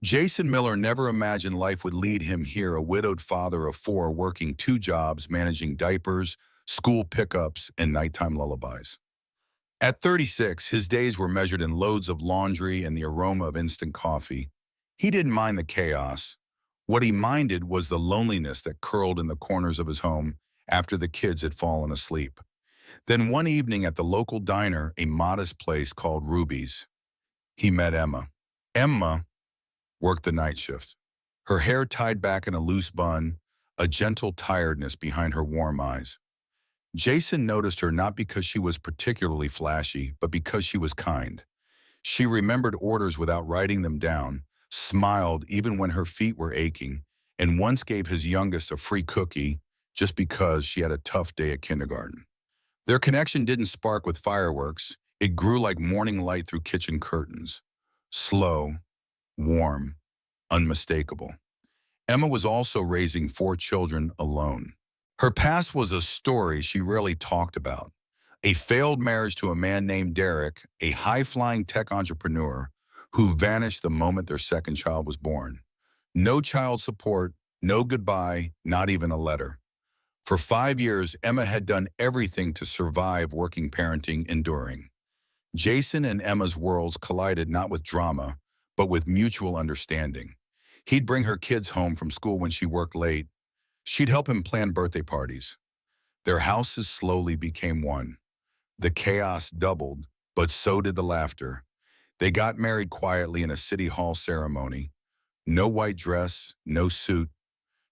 Jason Miller never imagined life would lead him here, a widowed father of four working two jobs, managing diapers, school pickups, and nighttime lullabies. At 36, his days were measured in loads of laundry and the aroma of instant coffee. He didn't mind the chaos. What he minded was the loneliness that curled in the corners of his home after the kids had fallen asleep. Then one evening at the local diner, a modest place called Ruby's, he met Emma. Emma worked the night shift. Her hair tied back in a loose bun, a gentle tiredness behind her warm eyes. Jason noticed her not because she was particularly flashy, but because she was kind. She remembered orders without writing them down, smiled even when her feet were aching, and once gave his youngest a free cookie just because she had a tough day at kindergarten. Their connection didn't spark with fireworks. It grew like morning light through kitchen curtains. Slow, warm, unmistakable. Emma was also raising four children alone. Her past was a story she rarely talked about. A failed marriage to a man named Derek, a high-flying tech entrepreneur who vanished the moment their second child was born. No child support, no goodbye, not even a letter. For 5 years, Emma had done everything to survive working parenting, enduring. Jason and Emma's worlds collided not with drama, but with mutual understanding. He'd bring her kids home from school when she worked late. She'd help him plan birthday parties. Their houses slowly became one. The chaos doubled, but so did the laughter. They got married quietly in a city hall ceremony. No white dress, no suit,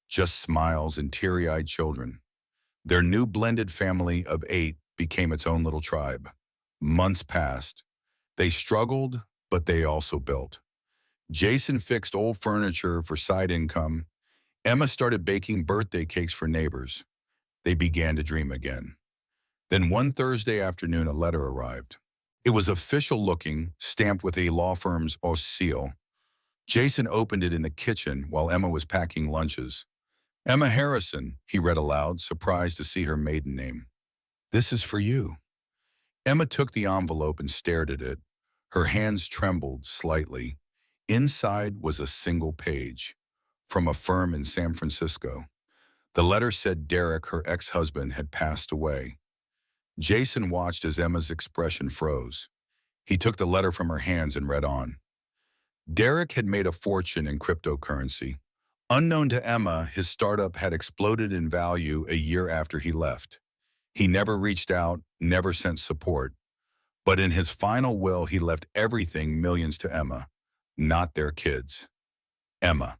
just smiles and teary-eyed children. Their new blended family of 8 became its own little tribe. Months passed. They struggled, but they also built. Jason fixed old furniture for side income. Emma started baking birthday cakes for neighbors. They began to dream again. Then one Thursday afternoon, a letter arrived. It was official looking, stamped with a law firm's seal. Jason opened it in the kitchen while Emma was packing lunches. "Emma Harrison," he read aloud, surprised to see her maiden name. "This is for you." Emma took the envelope and stared at it. Her hands trembled slightly. Inside was a single page from a firm in San Francisco. The letter said Derek, her ex-husband, had passed away. Jason watched as Emma's expression froze. He took the letter from her hands and read on. Derek had made a fortune in cryptocurrency. Unknown to Emma, his startup had exploded in value a year after he left. He never reached out, never sent support. But in his final will, he left everything, millions, to Emma, not their kids. Emma.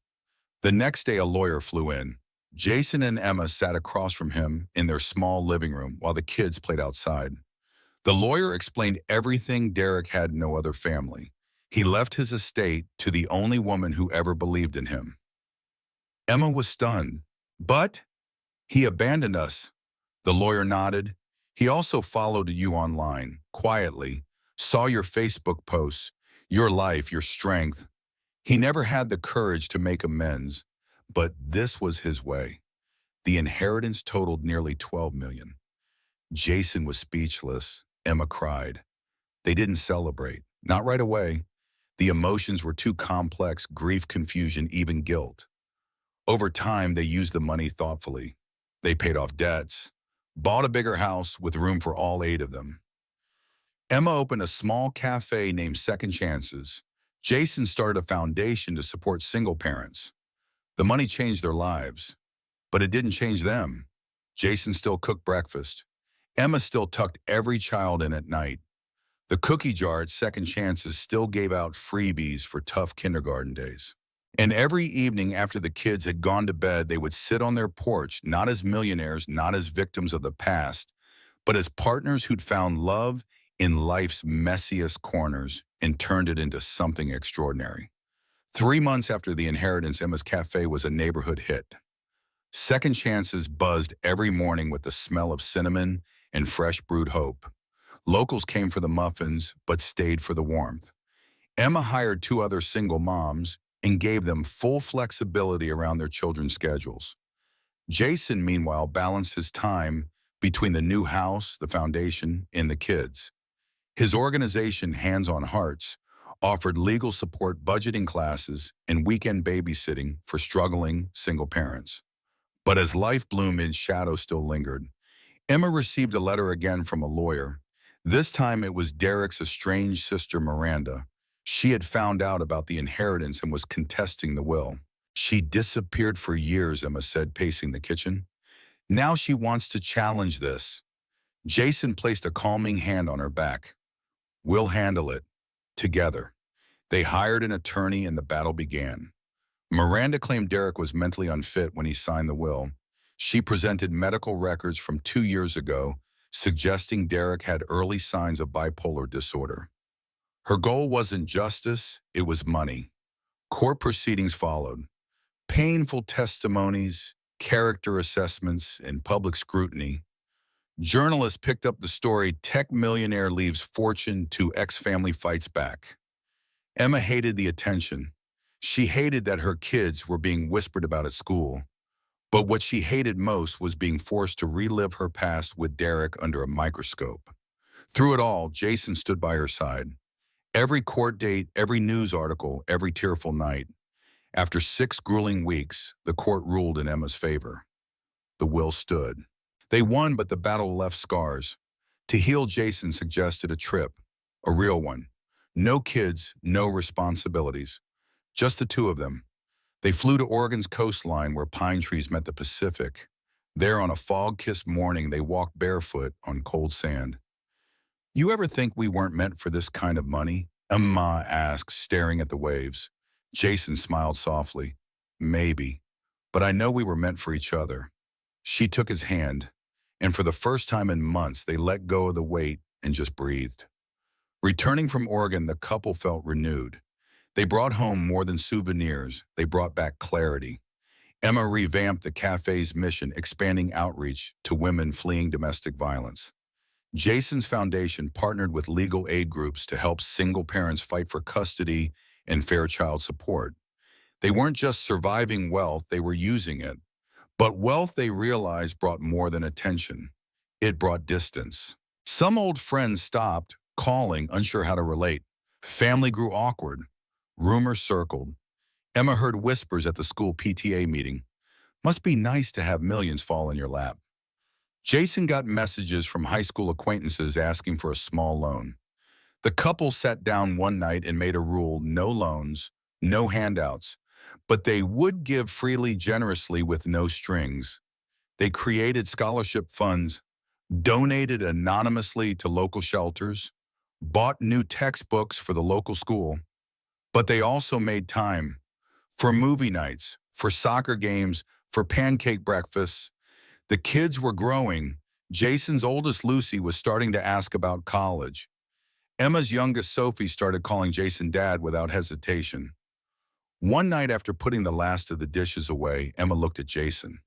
The next day, a lawyer flew in. Jason and Emma sat across from him in their small living room while the kids played outside. The lawyer explained everything. Derek had no other family. He left his estate to the only woman who ever believed in him. Emma was stunned. "But he abandoned us." The lawyer nodded. "He also followed you online, quietly, saw your Facebook posts, your life, your strength. He never had the courage to make amends, but this was his way." The inheritance totaled nearly $12 million. Jason was speechless. Emma cried. They didn't celebrate. Not right away. The emotions were too complex: grief, confusion, even guilt. Over time, they used the money thoughtfully. They paid off debts, bought a bigger house with room for all 8 of them. Emma opened a small cafe named Second Chances. Jason started a foundation to support single parents. The money changed their lives, but it didn't change them. Jason still cooked breakfast. Emma still tucked every child in at night. The cookie jar at Second Chances still gave out freebies for tough kindergarten days. And every evening after the kids had gone to bed, they would sit on their porch, not as millionaires, not as victims of the past, but as partners who'd found love in life's messiest corners and turned it into something extraordinary. 3 months after the inheritance, Emma's Cafe was a neighborhood hit. Second Chances buzzed every morning with the smell of cinnamon and fresh brewed hope. Locals came for the muffins, but stayed for the warmth. Emma hired 2 other single moms and gave them full flexibility around their children's schedules. Jason, meanwhile, balanced his time between the new house, the foundation, and the kids. His organization, Hands on Hearts, offered legal support, budgeting classes, and weekend babysitting for struggling single parents. But as life bloomed in, shadow still lingered. Emma received a letter again from a lawyer. This time it was Derek's estranged sister, Miranda. She had found out about the inheritance and was contesting the will. She disappeared for years, Emma said, pacing the kitchen. Now she wants to challenge this. Jason placed a calming hand on her back. We'll handle it. Together. They hired an attorney and the battle began. Miranda claimed Derek was mentally unfit when he signed the will. She presented medical records from 2 years ago, suggesting Derek had early signs of bipolar disorder. Her goal wasn't justice, it was money. Court proceedings followed. Painful testimonies, character assessments, and public scrutiny. Journalists picked up the story, tech millionaire leaves fortune to ex-family fights back. Emma hated the attention. She hated that her kids were being whispered about at school. But what she hated most was being forced to relive her past with Derek under a microscope. Through it all, Jason stood by her side. Every court date, every news article, every tearful night. After 6 grueling weeks, the court ruled in Emma's favor. The will stood. They won, but the battle left scars. To heal, Jason suggested a trip, a real one. No kids, no responsibilities. Just the two of them. They flew to Oregon's coastline where pine trees met the Pacific. There, on a fog-kissed morning, they walked barefoot on cold sand. You ever think we weren't meant for this kind of money? Emma asked, staring at the waves. Jason smiled softly. Maybe. But I know we were meant for each other. She took his hand, and for the first time in months, they let go of the weight and just breathed. Returning from Oregon, the couple felt renewed. They brought home more than souvenirs. They brought back clarity. Emma revamped the cafe's mission, expanding outreach to women fleeing domestic violence. Jason's foundation partnered with legal aid groups to help single parents fight for custody and fair child support. They weren't just surviving wealth, they were using it. But wealth, they realized, brought more than attention. It brought distance. Some old friends stopped calling, unsure how to relate. Family grew awkward. Rumors circled. Emma heard whispers at the school PTA meeting. Must be nice to have millions fall in your lap. Jason got messages from high school acquaintances asking for a small loan. The couple sat down one night and made a rule: no loans, no handouts, but they would give freely, generously, with no strings. They created scholarship funds, donated anonymously to local shelters, bought new textbooks for the local school. But they also made time for movie nights, for soccer games, for pancake breakfasts. The kids were growing. Jason's oldest, Lucy, was starting to ask about college. Emma's youngest, Sophie, started calling Jason Dad without hesitation. One night, after putting the last of the dishes away, Emma looked at Jason.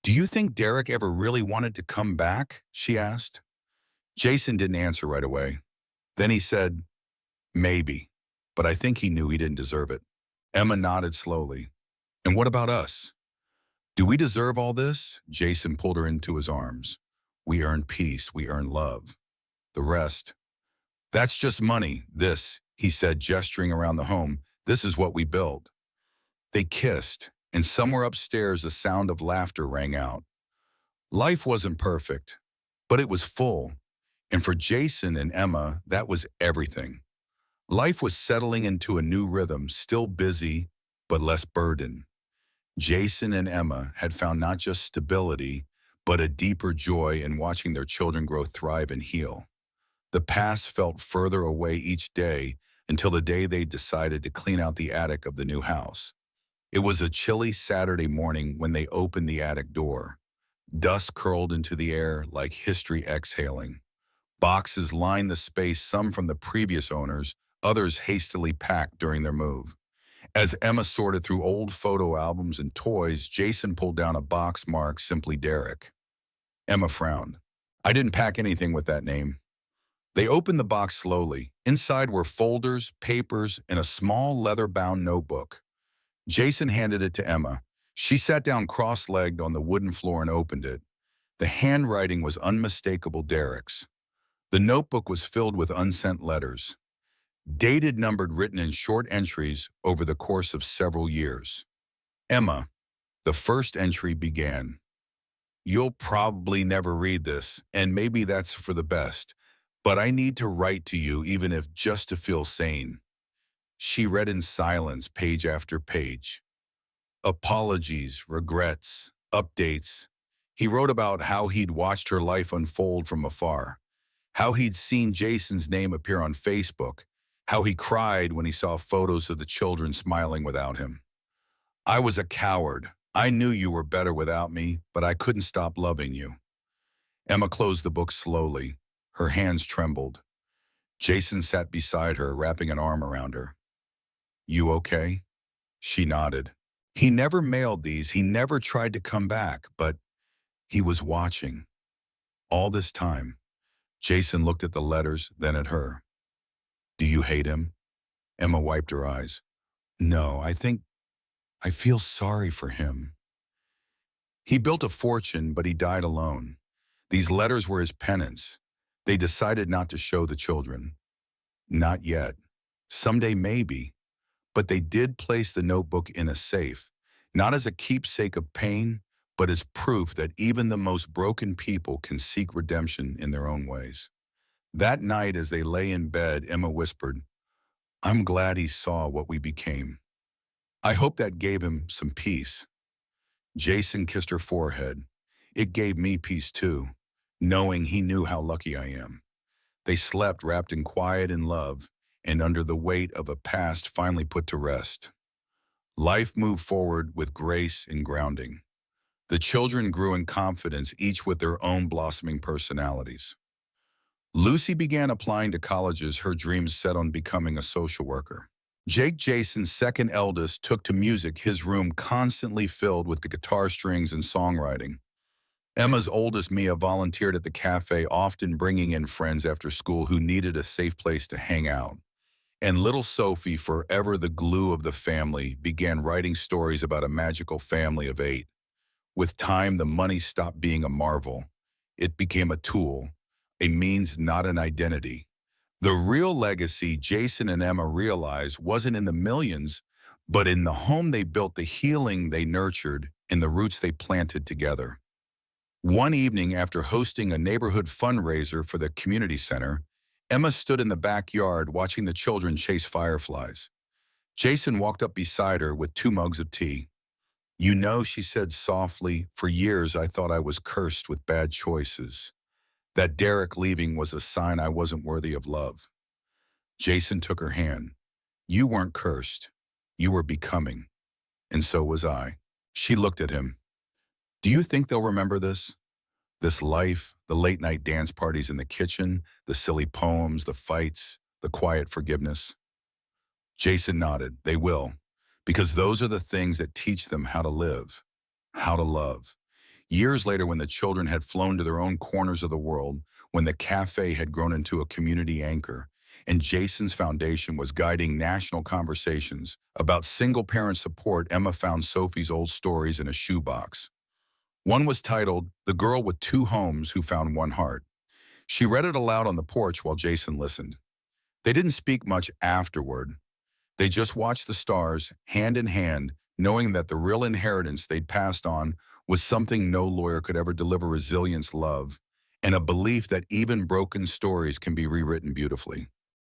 Do you think Derek ever really wanted to come back? She asked. Jason didn't answer right away. Then he said, maybe, but I think he knew he didn't deserve it. Emma nodded slowly. And what about us? Do we deserve all this? Jason pulled her into his arms. We earn peace, we earn love. The rest, that's just money. This, he said, gesturing around the home, this is what we built. They kissed, and somewhere upstairs a sound of laughter rang out. Life wasn't perfect, but it was full. And for Jason and Emma, that was everything. Life was settling into a new rhythm, still busy, but less burden. Jason and Emma had found not just stability, but a deeper joy in watching their children grow, thrive, and heal. The past felt further away each day until the day they decided to clean out the attic of the new house. It was a chilly Saturday morning when they opened the attic door. Dust curled into the air like history exhaling. Boxes lined the space, some from the previous owners, others hastily packed during their move. As Emma sorted through old photo albums and toys, Jason pulled down a box marked simply Derek. Emma frowned. I didn't pack anything with that name. They opened the box slowly. Inside were folders, papers, and a small leather-bound notebook. Jason handed it to Emma. She sat down cross-legged on the wooden floor and opened it. The handwriting was unmistakable Derek's. The notebook was filled with unsent letters. Dated, numbered, written in short entries over the course of several years. Emma, the first entry began. You'll probably never read this, and maybe that's for the best, but I need to write to you even if just to feel sane. She read in silence, page after page. Apologies, regrets, updates. He wrote about how he'd watched her life unfold from afar, how he'd seen Jason's name appear on Facebook, how he cried when he saw photos of the children smiling without him. I was a coward. I knew you were better without me, but I couldn't stop loving you. Emma closed the book slowly. Her hands trembled. Jason sat beside her, wrapping an arm around her. You okay? She nodded. He never mailed these. He never tried to come back, but he was watching. All this time, Jason looked at the letters, then at her. Do you hate him? Emma wiped her eyes. No, I feel sorry for him. He built a fortune, but he died alone. These letters were his penance. They decided not to show the children. Not yet. Someday maybe. But they did place the notebook in a safe, not as a keepsake of pain, but as proof that even the most broken people can seek redemption in their own ways. That night, as they lay in bed, Emma whispered, I'm glad he saw what we became. I hope that gave him some peace. Jason kissed her forehead. It gave me peace too, knowing he knew how lucky I am. They slept wrapped in quiet and love, and under the weight of a past finally put to rest. Life moved forward with grace and grounding. The children grew in confidence, each with their own blossoming personalities. Lucy began applying to colleges, her dreams set on becoming a social worker. Jake, Jason's second eldest, took to music, his room constantly filled with the guitar strings and songwriting. Emma's oldest, Mia, volunteered at the cafe, often bringing in friends after school who needed a safe place to hang out. And little Sophie, forever the glue of the family, began writing stories about a magical family of 8. With time, the money stopped being a marvel. It became a tool, a means, not an identity. The real legacy Jason and Emma realized wasn't in the millions, but in the home they built, the healing they nurtured, and the roots they planted together. One evening, after hosting a neighborhood fundraiser for the community center, Emma stood in the backyard watching the children chase fireflies. Jason walked up beside her with 2 mugs of tea. You know, she said softly, for years I thought I was cursed with bad choices. That Derek leaving was a sign I wasn't worthy of love. Jason took her hand. You weren't cursed. You were becoming. And so was I. She looked at him. Do you think they'll remember this? This life, the late-night dance parties in the kitchen, the silly poems, the fights, the quiet forgiveness? Jason nodded. They will, because those are the things that teach them how to live, how to love. Years later, when the children had flown to their own corners of the world, when the cafe had grown into a community anchor, and Jason's foundation was guiding national conversations about single-parent support, Emma found Sophie's old stories in a shoebox. One was titled, The Girl with 2 Homes Who Found One Heart. She read it aloud on the porch while Jason listened. They didn't speak much afterward. They just watched the stars, hand in hand, knowing that the real inheritance they'd passed on was something no lawyer could ever deliver: resilience, love, and a belief that even broken stories can be rewritten beautifully.